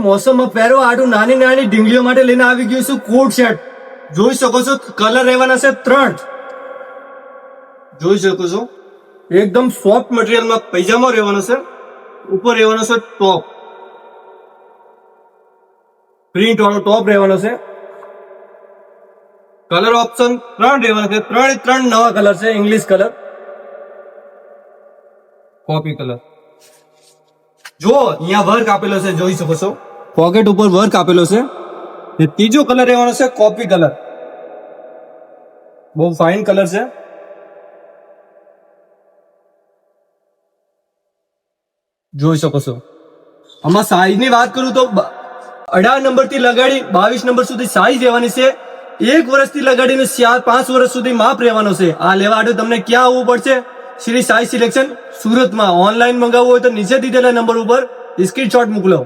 મોસમમાં પહેરવા આડું નાની નાની ઢીંગલીઓ માટે લઈને આવી ગયું છું કોટ સેટ. જોઈ શકો છો કલર રહેવાના છે 3. જોઈ શકો છો એકદમ સોફ્ટ મટીરિયલમાં પૈજામો રહેવાનો છે, ઉપર રહેવાનો છે ટોપ, પ્રિન્ટ વાળો ટોપ રહેવાનો છે. કલર ઓપ્શન 3 રહેવાના છે, 3 નવા કલર છે, ઇંગ્લિશ કલર, કોપી કલર. જો અહીંયા વર્ક આપેલો છે, જોઈ શકો છો પોકેટ ઉપર વર્ક આપેલો છે. ત્રીજો કલર રહેવાનો છે કોપી કલર, બહુ ફાઇન કલર છે. જોઈ શકો છો. આમાં સાઈઝ ની વાત કરું તો 18 નંબર થી લગાડી 22 નંબર સુધી સાઈઝ રહેવાની છે. 1 વર્ષથી લગાડીને 4-5 વર્ષ સુધી માપ રહેવાનો છે. આ લેવા માટે તમને ક્યાં આવવું પડશે? શ્રી સાઈ સિલેક્શન સુરતમાં. ઓનલાઈન મંગાવવું હોય તો નીચે દીધેલા નંબર ઉપર સ્ક્રીનશોટ મોકલો.